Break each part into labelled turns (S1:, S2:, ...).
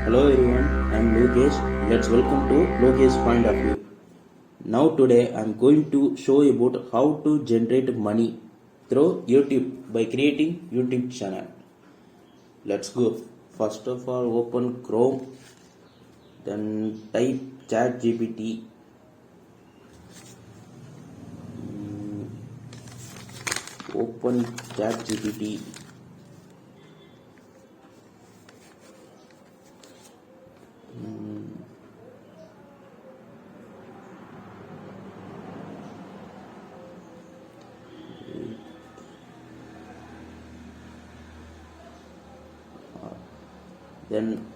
S1: Hello everyone, I am Lokesh. Let's welcome to Lokesh Point of View. Now today I am going to show about how to generate money through YouTube by creating YouTube channel. Let's go. First of all, open Chrome, then type ChatGPT. Open ChatGPT. Then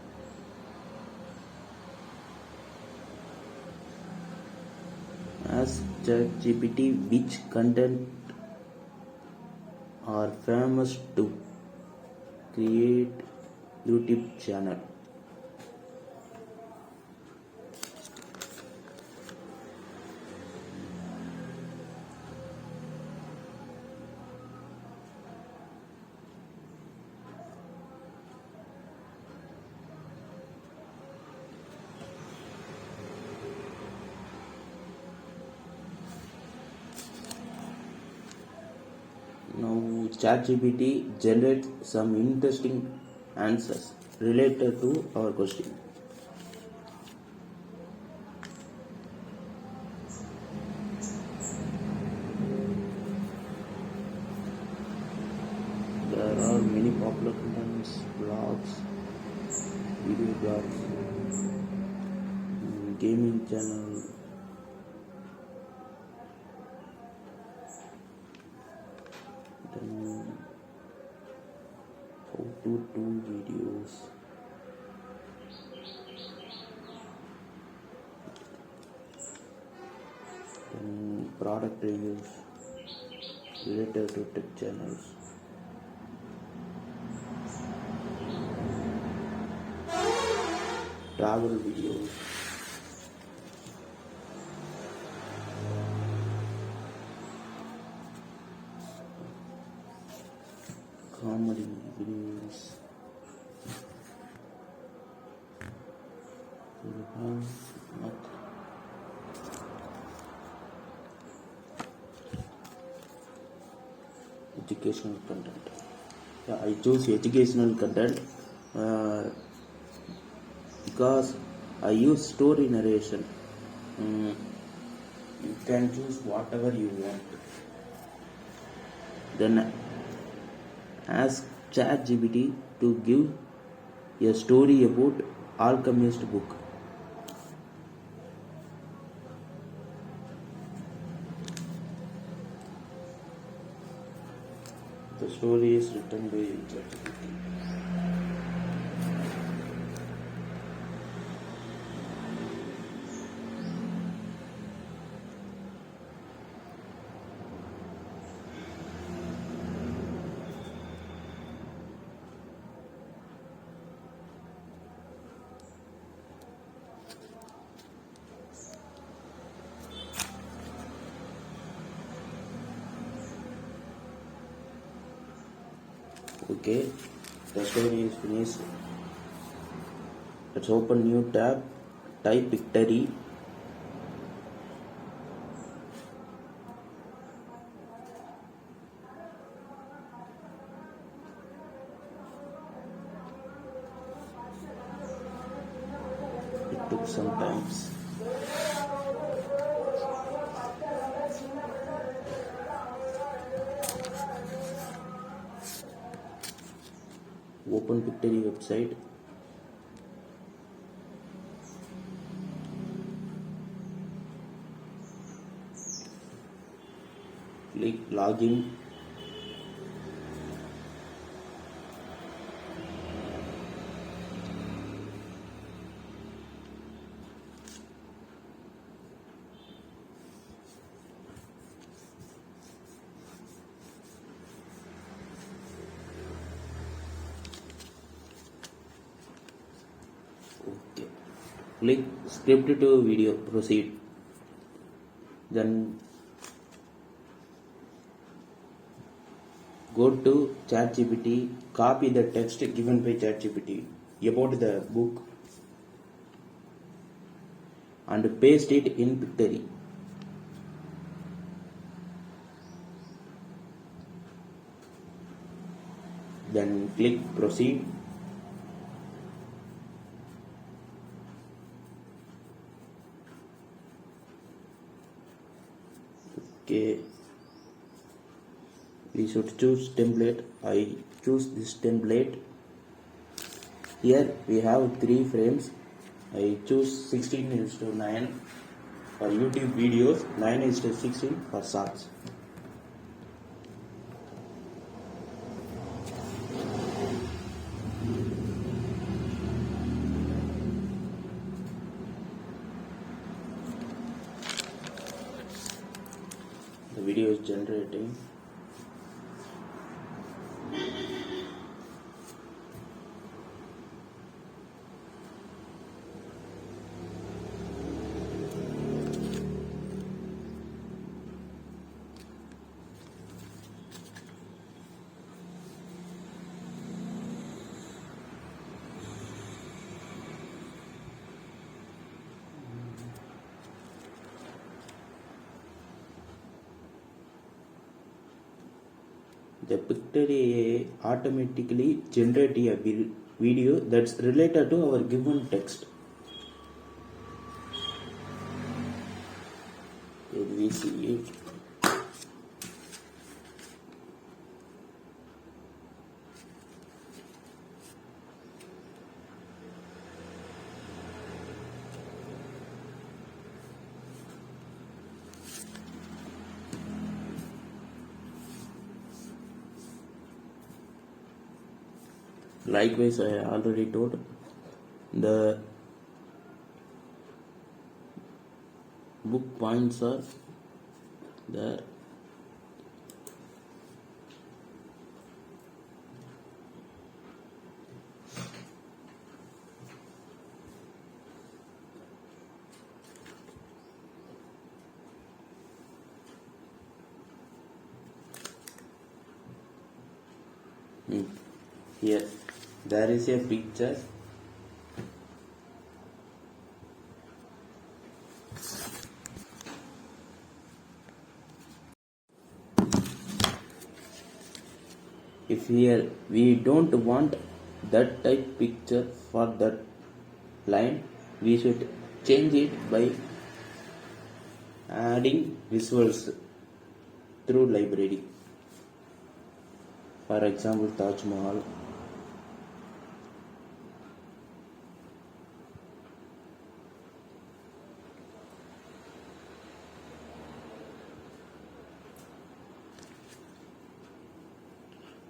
S1: ask ChatGPT which content are famous to create YouTube channel. Now ChatGPT generates some interesting answers related to our question. There are many popular contents, blogs, video blogs, gaming channel. Then how to do videos. Then product reviews related to tech channels. Travel videos. Comedy videos. Educational content. Yeah, I choose educational content because I use story narration. You can choose whatever you want. Then ask ChatGPT to give a story about Alchemist book. The story is written by ChatGPT. Okay, the story is finished. Let's open new tab, type PIctory. It took some time. Open PIctory website. Click login. Okay. Click script to video, proceed. Then go to ChatGPT, copy the text given by ChatGPT about the book and paste it in PIctory. Then click proceed. Okay, we should choose template. I choose this template. Here we have 3 frames. I choose 16:9 for YouTube videos, 9:16 for shorts. The video is generating. The PIctory automatically generate a video that's related to our given text. Here we see it. Likewise, I already told the book points are there. Here, there is a picture. If here we don't want that type picture for that line, we should change it by adding visuals through library. For example, Taj Mahal.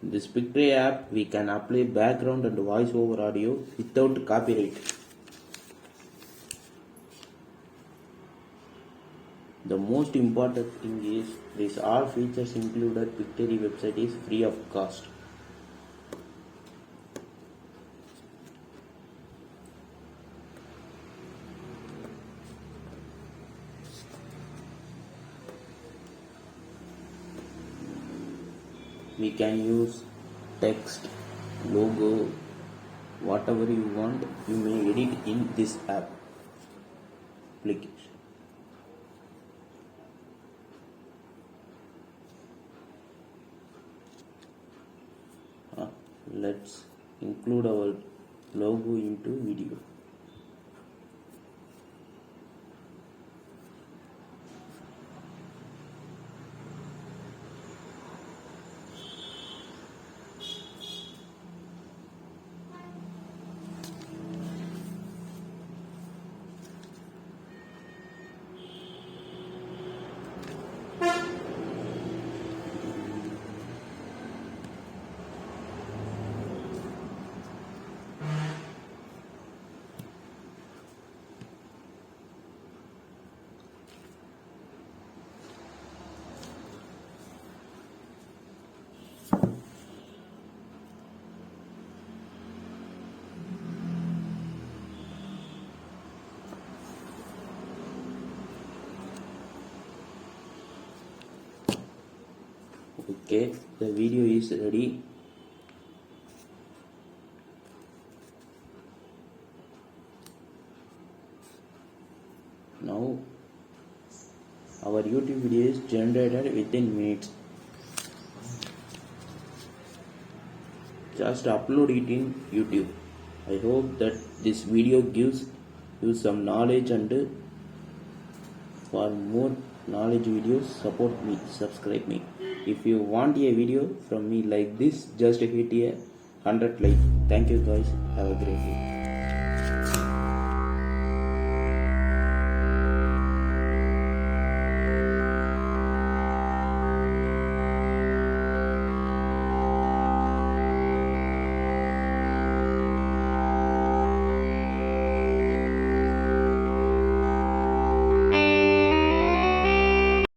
S1: This PIctory app, we can apply background and voice over audio without copyright. The most important thing is these all features included PIctory website is free of cost. We can use text, logo, whatever you want, you may edit in this app application. Let's include our logo into video. Okay, the video is ready. Now our YouTube video is generated within minutes. Just upload it in YouTube. I hope that this video gives you some knowledge, and for more knowledge videos support me, subscribe me. If you want a video from me like this, just hit a 100 like. Thank you guys, have a great day.